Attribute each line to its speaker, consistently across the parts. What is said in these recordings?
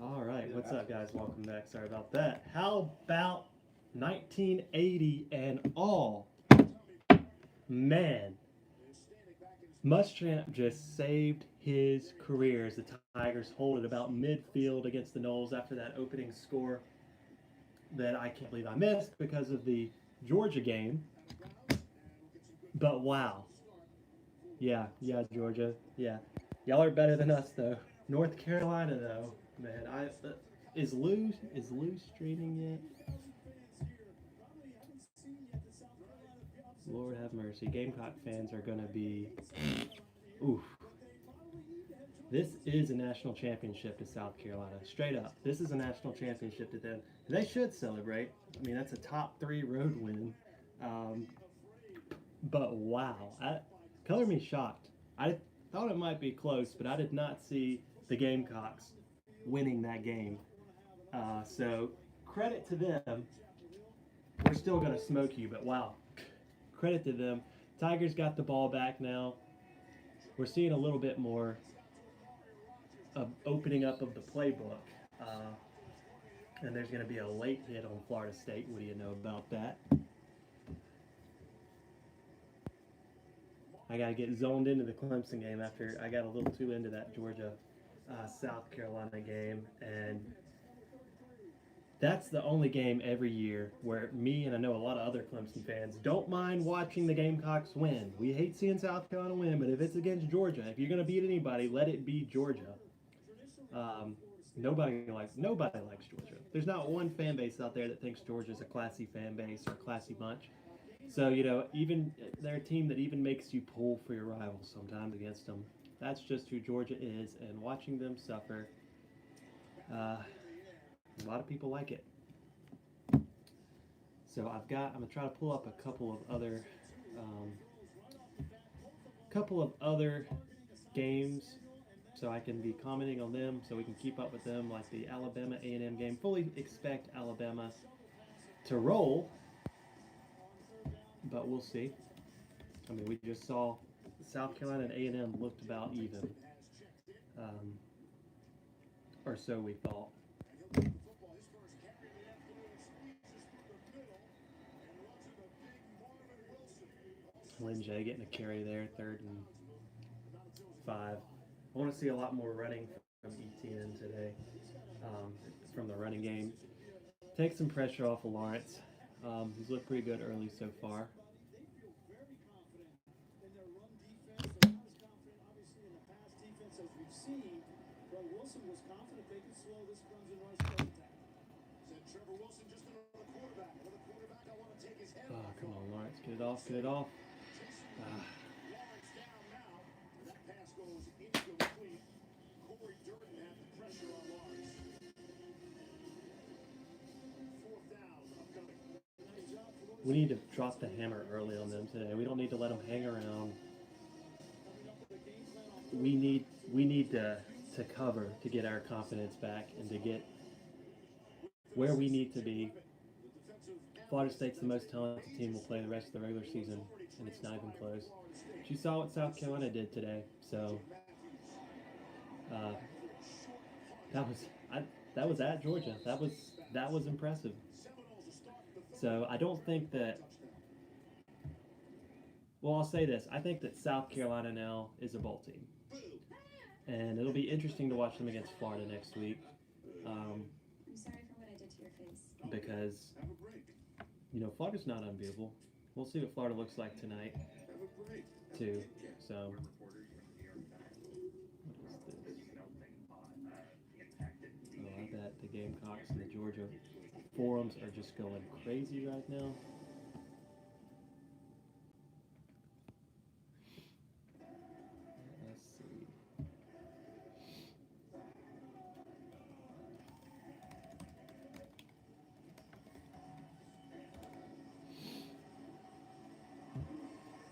Speaker 1: All right, what's up, guys? Welcome back. Sorry about that. How about 1980 and all? Man, Muschamp just saved his career as the Tigers hold it about midfield against the Noles after that opening score that I can't believe I missed because of the Georgia game. But wow, yeah, Georgia, yeah, y'all are better than us though. North Carolina though, man, is Lou streaming yet? Lord have mercy. Gamecock fans are going to be. Oof. This is a national championship to South Carolina. Straight up. This is a national championship to them. And they should celebrate. I mean, that's a top three road win. Um, but wow. Color me shocked. I thought it might be close, but I did not see the Gamecocks winning that game. So credit to them. We're still going to smoke you, but wow. Credit to them. Tigers got the ball back now. We're seeing a little bit more of opening up of the playbook. And there's going to be a late hit on Florida State. What do you know about that? I got to get zoned into the Clemson game after I got a little too into that Georgia South Carolina game. And that's the only game every year where me and I know a lot of other Clemson fans don't mind watching the Gamecocks win. We hate seeing South Carolina win, but if it's against Georgia, if you're going to beat anybody, let it be Georgia. Nobody likes Georgia. There's not one fan base out there that thinks Georgia's a classy fan base or a classy bunch. So even they're a team that even makes you pull for your rivals sometimes against them. That's just who Georgia is, and watching them suffer, a lot of people like it. So I'm gonna try to pull up a couple of other games so I can be commenting on them so we can keep up with them, like the Alabama A&M game. Fully expect Alabama to roll, but we'll see. I mean, we just saw South Carolina and A&M looked about even, um, or so we thought. Lynn J getting a carry there, 3rd and 5. I want to see a lot more running from ETN today, from the running game. Take some pressure off of Lawrence. He's looked pretty good early so far. Oh, come on, Lawrence. Get it off. Get it off. Ah. We need to drop the hammer early on them today. We don't need to let them hang around. We need to cover to get our confidence back and to get where we need to be. Florida State's the most talented team will play the rest of the regular season, and it's not even close. But you saw what South Carolina did today, so uh, that was I, that was at Georgia. That was impressive. So I don't think that. Well, I'll say this: I think that South Carolina now is a bowl team, and it'll be interesting to watch them against Florida next week. Um,
Speaker 2: I'm sorry for what I did to your face.
Speaker 1: because Florida's not unbeatable. We'll see what Florida looks like tonight, too. So, what is this? Oh, I bet the Gamecocks and the Georgia forums are just going crazy right now. Let's see.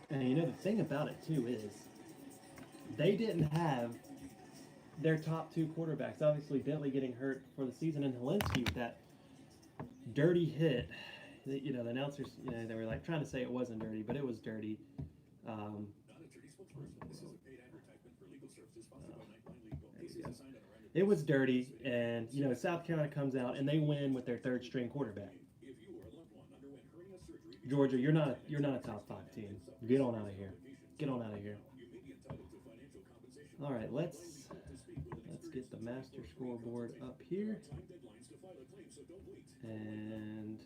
Speaker 1: And the thing about it too is they didn't have their top two quarterbacks. Obviously, Bentley getting hurt for the season, and Helensky with that dirty hit. The announcers, they were like trying to say it wasn't dirty, but it was dirty. Um, there we go. It was dirty, and you know South Carolina comes out and they win with their third string quarterback. Georgia, you're not a top five team. Get on out of here. Get on out of here. All right, let's get the master scoreboard up here, and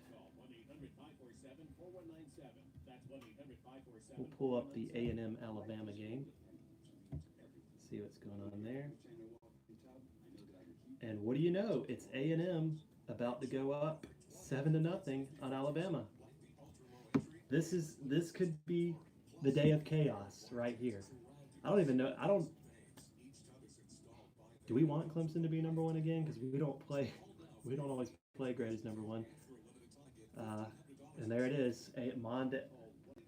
Speaker 1: we'll pull up the A&M Alabama game. See what's going on there. And what do you know? It's A&M about to go up 7-0 on Alabama. This could be the day of chaos right here. I don't even know. Do we want Clemson to be number one again? Because we don't always play great as number one. And there it is. Mond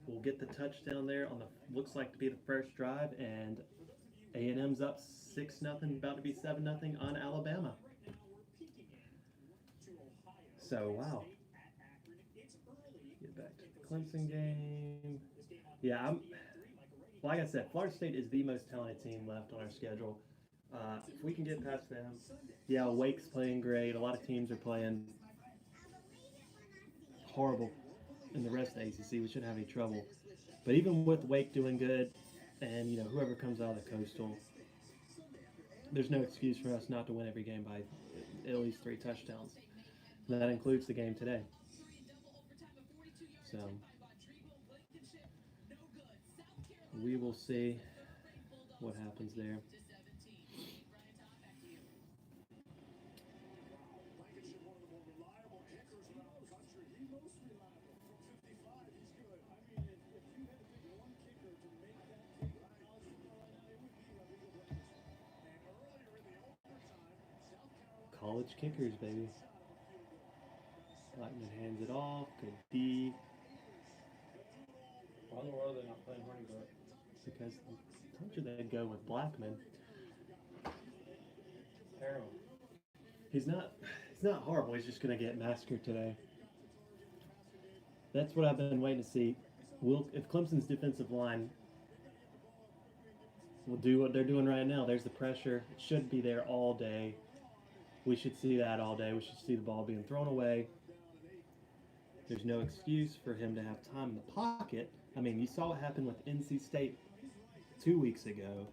Speaker 1: will get the touchdown there on the looks like to be the first drive, and A&M's up 6-0, about to be 7-0 on Alabama. So wow. Get back to the Clemson game. Yeah, like I said, Florida State is the most talented team left on our schedule. If we can get past them, yeah, Wake's playing great. A lot of teams are playing horrible in the rest of the ACC. We shouldn't have any trouble. But even with Wake doing good, and you know whoever comes out of the Coastal, there's no excuse for us not to win every game by at least 3 touchdowns. And that includes the game today. So we will see what happens there. College kickers, baby. Blackman hands it off. Good D.
Speaker 3: Why in the world are they not playing Hornibrook?
Speaker 1: Because I told you they'd go with Blackman.
Speaker 3: Terrible.
Speaker 1: He's not horrible. He's just going to get massacred today. That's what I've been waiting to see. If Clemson's defensive line will do what they're doing right now, there's the pressure. It should be there all day. We should see that all day. We should see the ball being thrown away. There's no excuse for him to have time in the pocket. I mean, you saw what happened with NC State 2 weeks ago.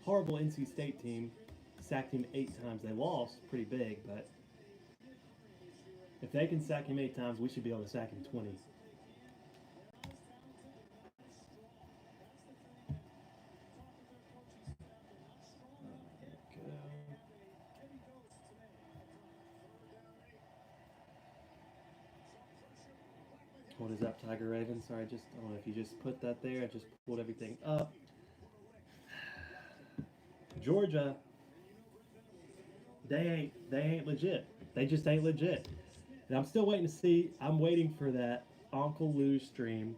Speaker 1: Horrible NC State team. Sacked him 8 times. They lost pretty big, but if they can sack him 8 times, we should be able to sack him 20. What is up, Tiger Raven? Sorry, I don't know if you just put that there. I just pulled everything up. Georgia, they ain't legit. They just ain't legit. And I'm still waiting to see. I'm waiting for that Uncle Lou stream.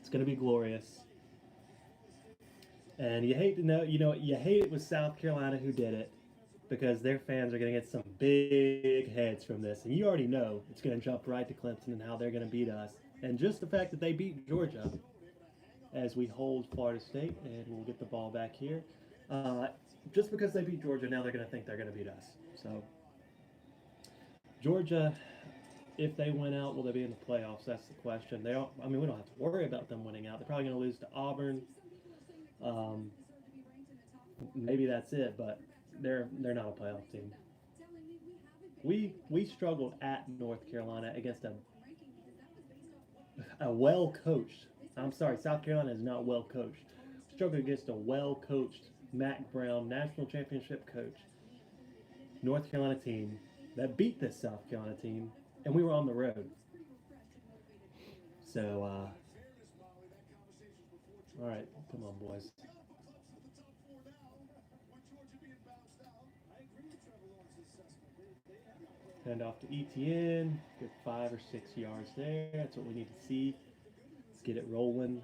Speaker 1: It's gonna be glorious. And you hate to know, you hate it with South Carolina who did it, because their fans are gonna get some big heads from this. And you already know it's gonna jump right to Clemson and how they're gonna beat us. And just the fact that they beat Georgia, as we hold Florida State, and we'll get the ball back here. Just because they beat Georgia, now they're going to think they're going to beat us. So, Georgia, if they win out, will they be in the playoffs? That's the question. We don't have to worry about them winning out. They're probably going to lose to Auburn. Maybe that's it, but they're not a playoff team. We struggled at North Carolina against a well-coached. I'm sorry, South Carolina is not well-coached. Struggled against a well-coached Mac Brown, national championship coach, North Carolina team that beat this South Carolina team, and we were on the road. So, all right, come on, boys. Hand off to ETN. Good 5 or 6 yards there. That's what we need to see. Let's get it rolling.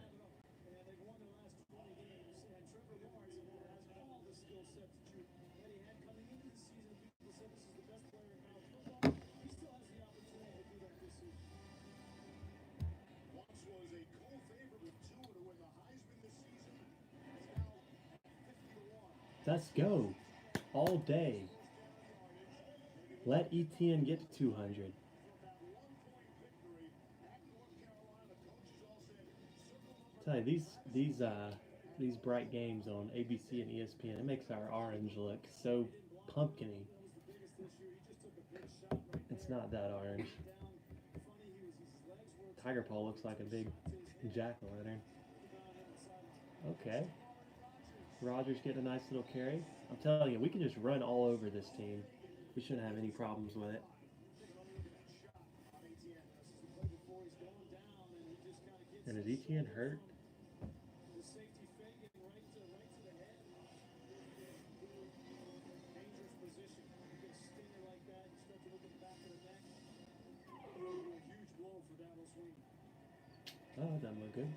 Speaker 1: Let's go. all day. Let ETN get to 200. Tell you, these bright games on ABC and ESPN, it makes our orange look so pumpkiny. It's not that orange. Tiger Paw looks like a big jack-o'-lantern. Okay. Rogers getting a nice little carry. I'm telling you, we can just run all over this team. We shouldn't have any problems with it. And is ETN hurt? Oh, that doesn't look good.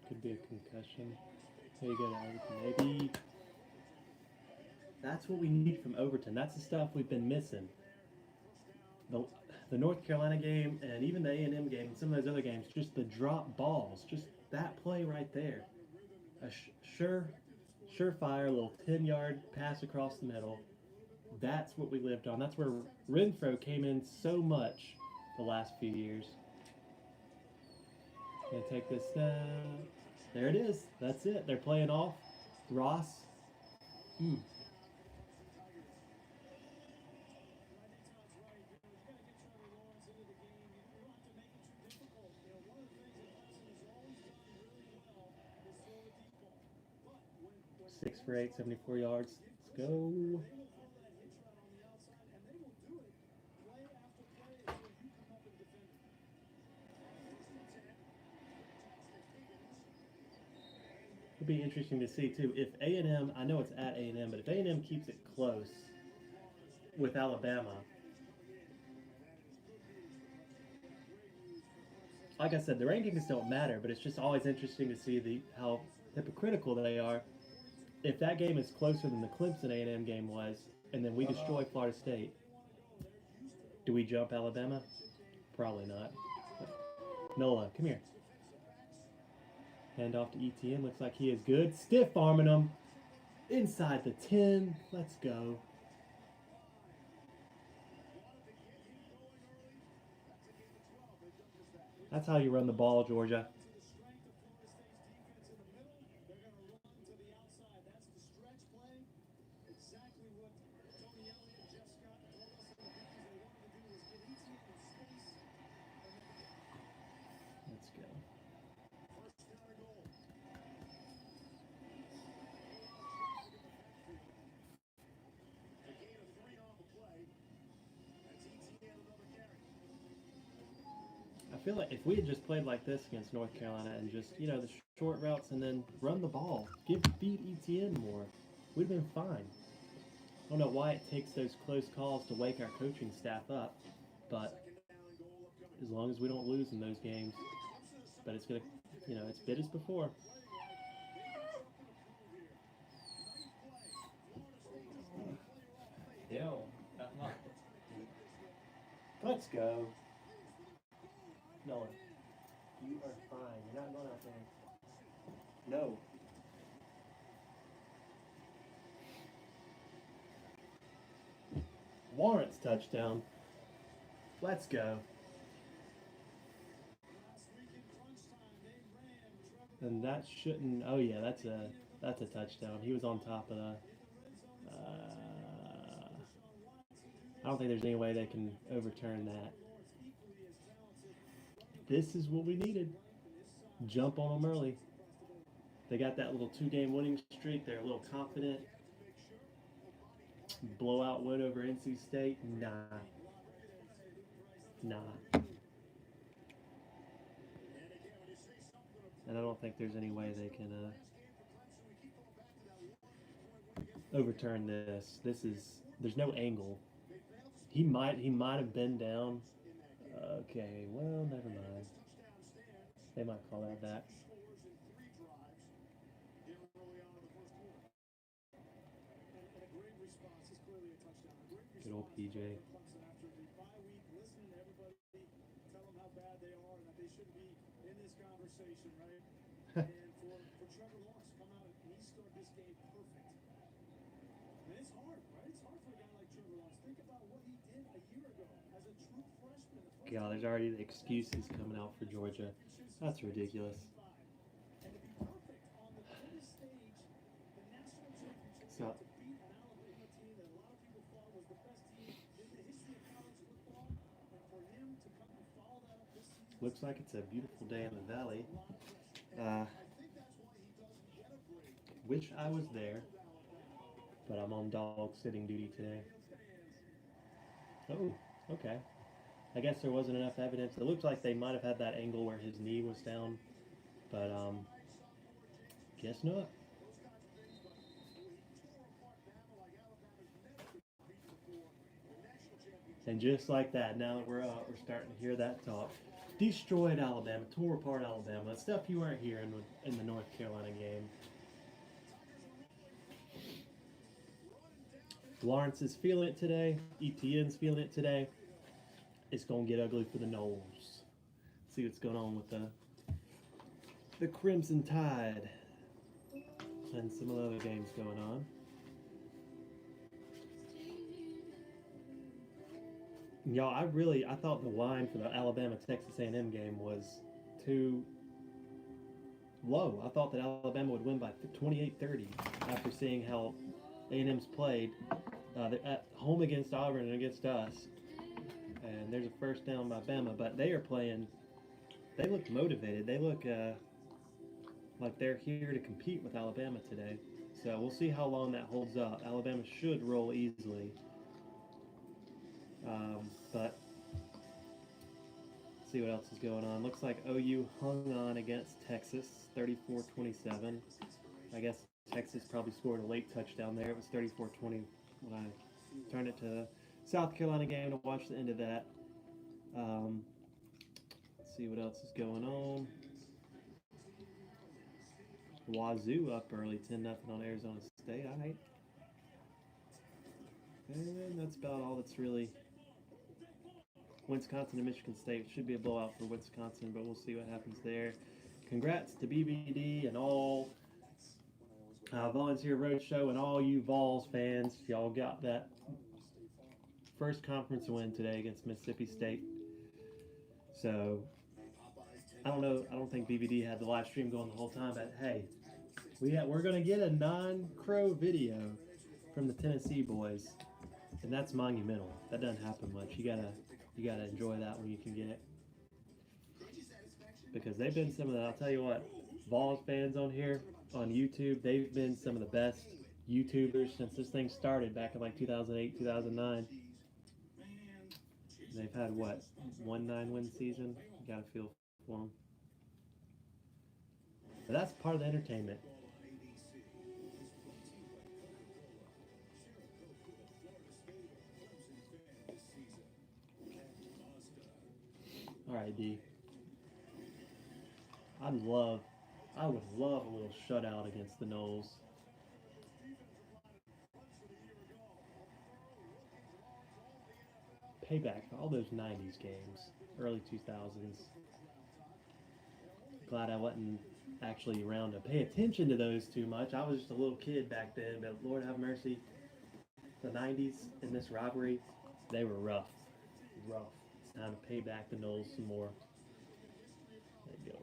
Speaker 1: Could be a concussion. Here you go, maybe. That's what we need from Overton. That's the stuff we've been missing. The North Carolina game and even the A&M game and some of those other games, just the drop balls, just that play right there. A surefire little 10-yard pass across the middle. That's what we lived on. That's where Renfro came in so much the last few years. Gonna take this snap. There it is. That's it. They're playing off. Ross. Mm. Six for 8, 74 yards. Let's go. It'll be interesting to see too if A&M. I know it's at A&M, but if A&M keeps it close with Alabama, like I said, the rankings don't matter, but it's just always interesting to see how hypocritical they are. If that game is closer than the Clemson A&M game was, and then we destroy Florida State, do we jump Alabama? Probably not. Nola, come here. Hand off to ETN. Looks like he is good. Stiff arming him. Inside the 10. Let's go. That's how you run the ball, Georgia. Let's go. I feel like if we had just played like this against North Carolina and just, the short routes and then run the ball, feed ETN more, we'd have been fine. I don't know why it takes those close calls to wake our coaching staff up, but as long as we don't lose in those games, but it's going to, it's bit us before. Let's go. Noah, you are fine. You're not going out there. No. Warrants touchdown. Let's go. And that shouldn't. Oh yeah, that's a touchdown. He was on top of the. I don't think there's any way they can overturn that. This is what we needed. Jump on them early. They got that little 2-game winning streak. They're a little confident. Blowout win over NC State? Nah. And I don't think there's any way they can overturn this. There's no angle. He might have been down. Okay, well, never mind. They might call that back. Good old PJ. God, there's already the excuses coming out for Georgia. That's ridiculous. So, looks like it's a beautiful day in the valley. Wish I was there, but I'm on dog sitting duty today. Oh, okay. I guess there wasn't enough evidence. It looked like they might have had that angle where his knee was down, but guess not. And just like that, now that we're starting to hear that talk. Destroyed Alabama, tore apart Alabama. Stuff you weren't hearing in the North Carolina game. Lawrence is feeling it today. ETN's feeling it today. It's gonna get ugly for the Noles. See what's going on with the Crimson Tide and some of the other games going on. Y'all, I thought the line for the Alabama-Texas A&M game was too low. I thought that Alabama would win by 28-30 after seeing how A&M's played. They're at home against Auburn and against us. And there's a first down by Bama, but they are playing. They look motivated. They look like they're here to compete with Alabama today. So we'll see how long that holds up. Alabama should roll easily. But see what else is going on. Looks like OU hung on against Texas, 34-27. I guess Texas probably scored a late touchdown there. It was 34-20 when I turned it to the South Carolina game to watch the end of that. Let's see what else is going on. Wazoo up early, 10-0 on Arizona State. All right. And that's about all that's really. Wisconsin and Michigan State should be a blowout for Wisconsin, but we'll see what happens there. Congrats to BBD and all Volunteer Roadshow and all you Vols fans. Y'all got that first conference win today against Mississippi State. So, I don't know. I don't think BBD had the live stream going the whole time, but hey, we're going to get a non-crow video from the Tennessee boys, and that's monumental. That doesn't happen much. You gotta enjoy that when you can get it, because they've been some of the. I'll tell you what, Vols fans on here on YouTube, they've been some of the best YouTubers since this thing started back in like 2008, 2009. They've had what, 1 9-win season. You gotta feel for them. But that's part of the entertainment. All right, D. I would love a little shutout against the Noles. Payback for all those 90s games, early 2000s. Glad I wasn't actually around to pay attention to those too much. I was just a little kid back then, but Lord have mercy. The 90s in this rivalry, they were rough. It's time to pay back the Noles some more. There you go.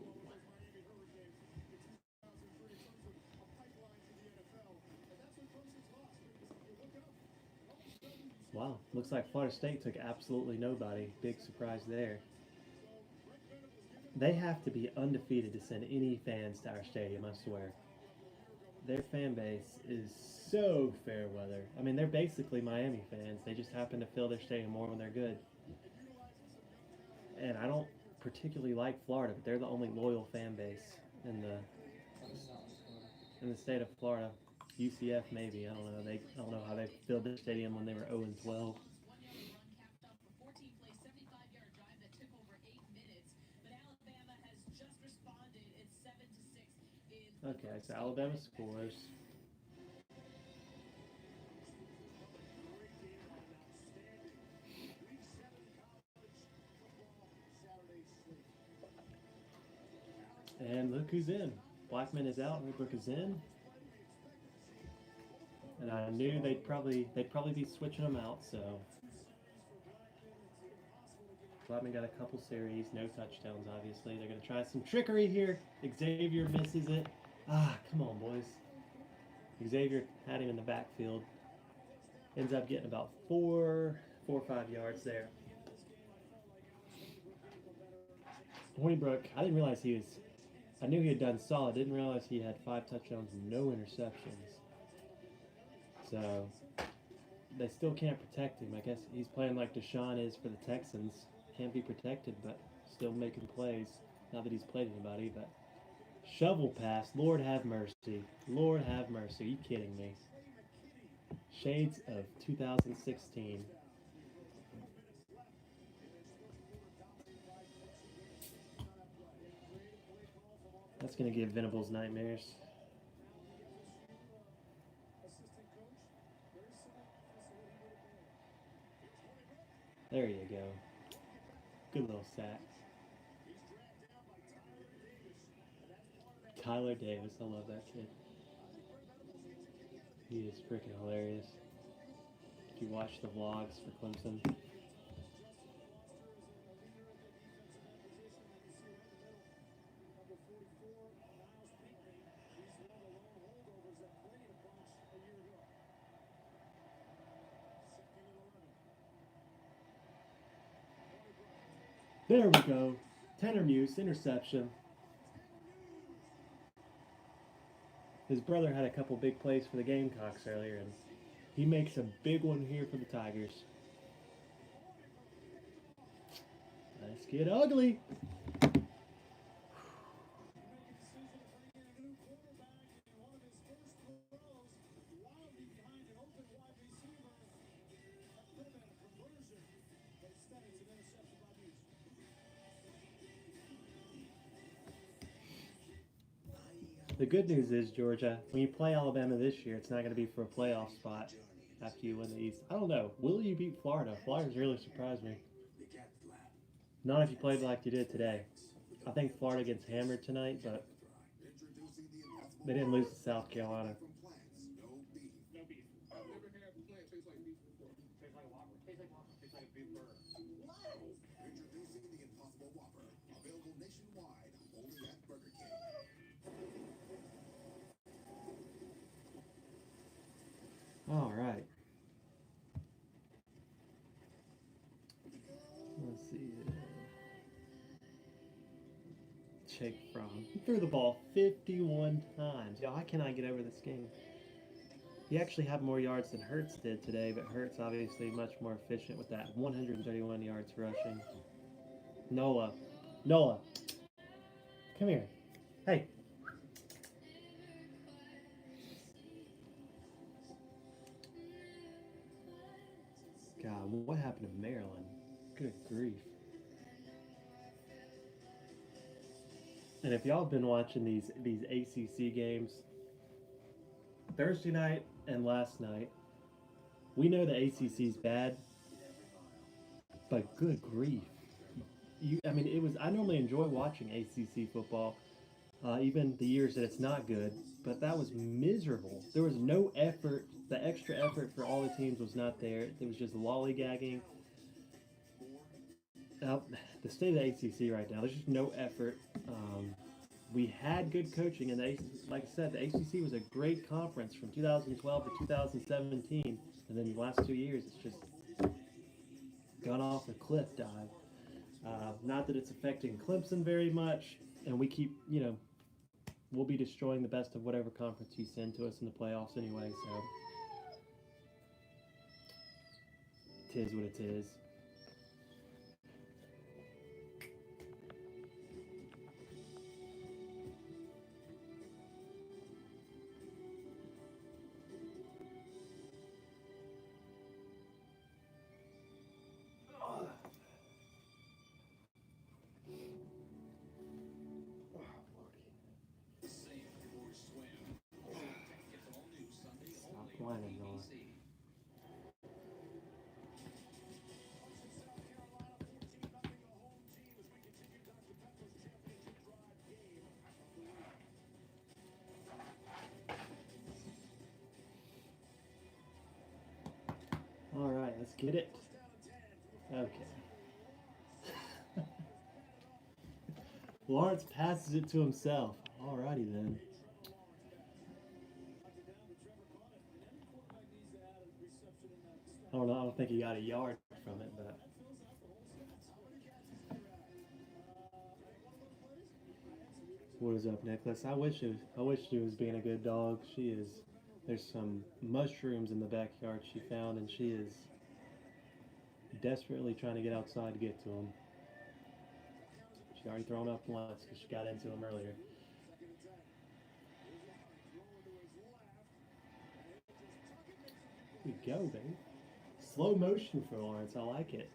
Speaker 1: Wow, looks like Florida State took absolutely nobody. Big surprise there. They have to be undefeated to send any fans to our stadium, I swear. Their fan base is so fair weather. I mean, they're basically Miami fans. They just happen to fill their stadium more when they're good. And I don't particularly like Florida, but they're the only loyal fan base in the state of Florida. UCF maybe, I don't know. I don't know how they filled their stadium when they were 0-12. Okay, so Alabama scores. And look who's in. Blackman is out, Newbrook is in. And I knew they'd probably be switching them out, so Blackman got a couple series, no touchdowns, obviously. They're going to try some trickery here. Xavier misses it. Ah, come on, boys. Xavier had him in the backfield. Ends up getting about 4 or 5 yards there. Hornibrook, I didn't realize he was. I knew he had done solid. Didn't realize he had 5 touchdowns, no interceptions. So they still can't protect him. I guess he's playing like Deshaun is for the Texans. Can't be protected, but still making plays. Not that he's played anybody, but shovel pass. Lord have mercy. Lord have mercy. Are you kidding me? Shades of 2016. That's going to give Venables nightmares. There you go. Good little sack. Tyler Davis, I love that kid. He is freaking hilarious. If you watch the vlogs for Clemson. There we go. Tanner Muse, interception. His brother had a couple big plays for the Gamecocks earlier, and he makes a big one here for the Tigers. Let's get ugly. The good news is, Georgia, when you play Alabama this year, it's not going to be for a playoff spot after you win the East. I don't know. Will you beat Florida? Florida's really surprised me. Not if you played like you did today. I think Florida gets hammered tonight, but they didn't lose to South Carolina. All right. Let's see. Jake Fromm. He threw the ball 51 times. Yo, I cannot get over this game. He actually had more yards than Hurts did today, but Hurts obviously much more efficient with that. 131 yards rushing. Nola. Come here. Hey. God, what happened to Maryland? Good grief. And if y'all have been watching these ACC games, Thursday night and last night, we know the ACC's bad, but good grief. It was. I normally enjoy watching ACC football, even the years that it's not good, but that was miserable. There was no effort. The extra effort for all the teams was not there. There was just lollygagging. The state of the ACC right now, there's just no effort. We had good coaching, and like I said, the ACC was a great conference from 2012 to 2017, and then the last 2 years, it's just gone off a cliff dive. Not that it's affecting Clemson very much, and we keep, we'll be destroying the best of whatever conference you send to us in the playoffs anyway, so tis what it is. Whining, Noah. All right, let's get it. Okay. Lawrence passes it to himself. Alrighty then. I don't know. I don't think he got a yard from it, but what is up, Nicholas? I wish she was being a good dog. She is. There's some mushrooms in the backyard she found, and she is desperately trying to get outside to get to them. She already thrown up once because she got into them earlier. Here we go, baby. Slow motion for Lawrence. I like it.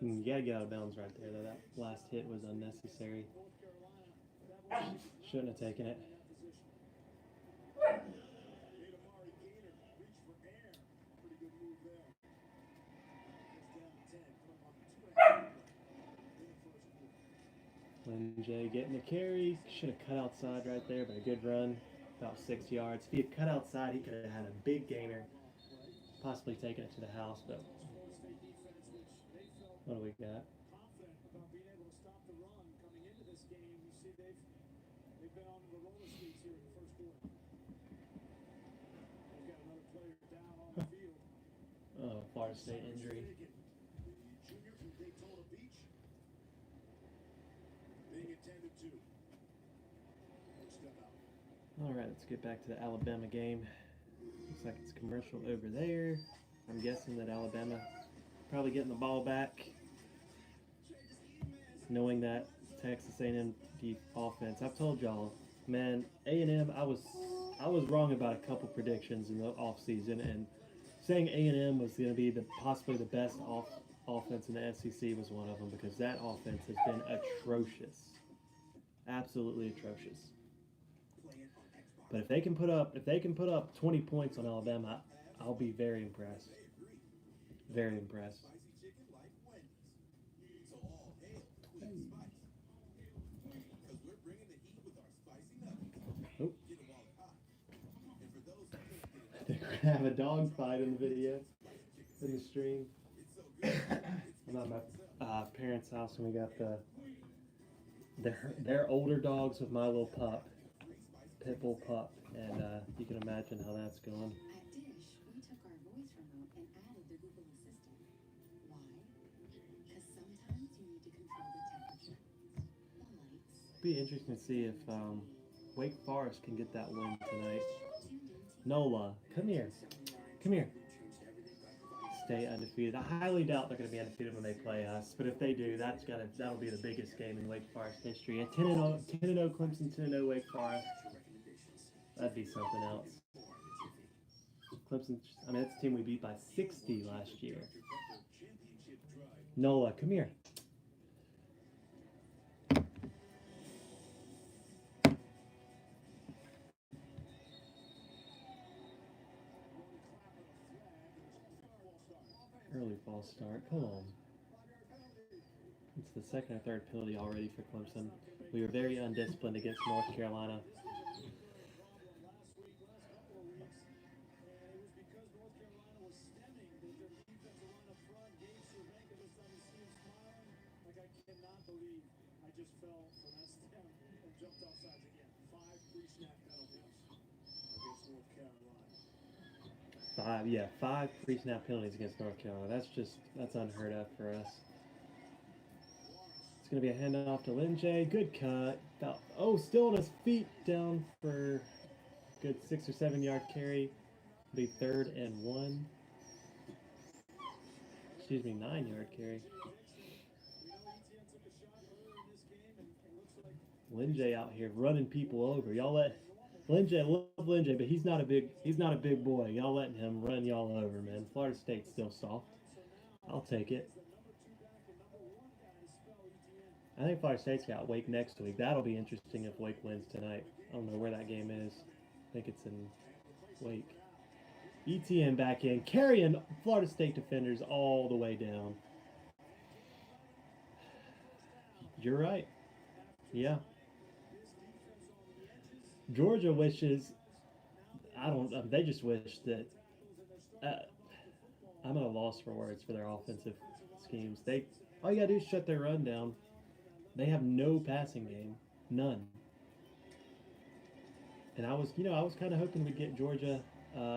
Speaker 1: You gotta get out of bounds right there, though. That last hit was unnecessary. Shouldn't have taken it. Lynn J getting the carry. Should have cut outside right there, but a good run. About 6 yards. If he had cut outside, he could have had a big gainer. Possibly taken it to the house, but what do we got? Oh, Florida State injury. All right, let's get back to the Alabama game. Looks like it's commercial over there. I'm guessing that Alabama probably getting the ball back, knowing that Texas A&M offense. I've told y'all, man, A&M. I was wrong about a couple predictions in the offseason, and saying A&M was going to be possibly the best offense in the SEC was one of them, because that offense has been atrocious, absolutely atrocious. But if they can put up 20 points on Alabama, I'll be very impressed. Very impressed. Oh. I think we're gonna have a dog fight in the video, in the stream. I'm at my parents' house, and we got their older dogs with my little pup, pit bull pup, and you can imagine how that's going.
Speaker 2: At Dish, we took our voice remote and added the Google Assistant. Why? Because sometimes you need to control the temperature, the lights.
Speaker 1: Be interesting to see if Wake Forest can get that win tonight. Nola, come here. Come here. Stay undefeated. I highly doubt they're going to be undefeated when they play us, but if they do, that'll be the biggest game in Wake Forest history. A 10-0 Clemson, 10-0 Wake Forest. That'd be something else. Clemson, I mean, that's a team we beat by 60 last year. Nola, come here. Early false start. Come on. It's the second or third penalty already for Clemson. We were very undisciplined against North Carolina. Five pre-snap penalties against North Carolina. That's unheard of for us. It's going to be a handoff to Lynn J. Good cut. Still on his feet, down for good 6 or 7 yard carry. Be 3rd and 1. Excuse me, 9 yard carry. Lynn J out here running people over. Y'all let Lynn J, love Lynn J, but he's not a big boy. Y'all letting him run y'all over, man. Florida State's still soft. I'll take it. I think Florida State's got Wake next week. That'll be interesting if Wake wins tonight. I don't know where that game is. I think it's in Wake. ETN back in, carrying Florida State defenders all the way down. You're right. Yeah. Georgia wishes. I don't. They just wish that. Uh, I'm at a loss for words for their offensive schemes. They all you gotta do is shut their run down. They have no passing game, none. And I was kind of hoping we'd get Georgia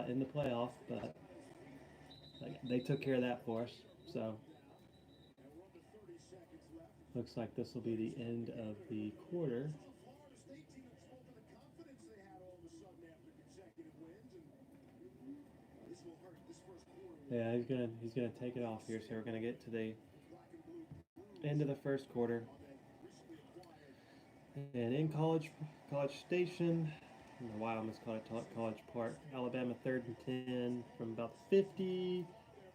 Speaker 1: in the playoff, but they took care of that for us. So looks like this will be the end of the quarter. Yeah, he's gonna take it off here. So we're gonna get to the end of the first quarter. And in College Station, I don't know why I almost called it College Park. Alabama 3rd and 10 from about 50.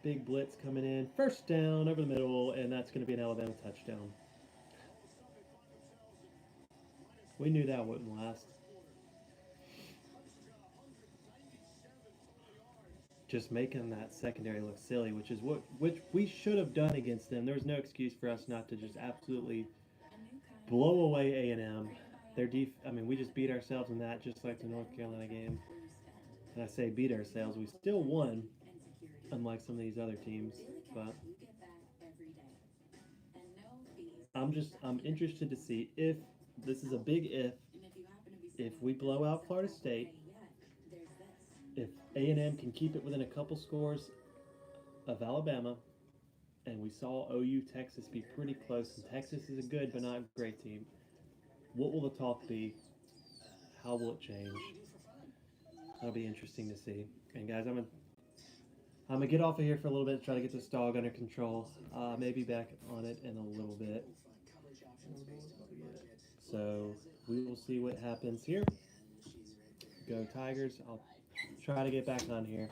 Speaker 1: Big blitz coming in. First down over the middle, and that's going to be an Alabama touchdown. We knew that wouldn't last. Just making that secondary look silly, which we should have done against them. There was no excuse for us not to just absolutely blow away A&M. We just beat ourselves in that, just like the North Carolina game. And I say beat ourselves. We still won, unlike some of these other teams. But I'm interested to see if this is a big if we blow out Florida State, if A&M can keep it within a couple scores of Alabama, and we saw OU Texas be pretty close, and Texas is a good but not great team. What will the talk be? How will it change? That'll be interesting to see. And guys, I'm gonna get off of here for a little bit, try to get this dog under control. Maybe back on it in a little bit. So we will see what happens here. Go Tigers. I'll try to get back on here.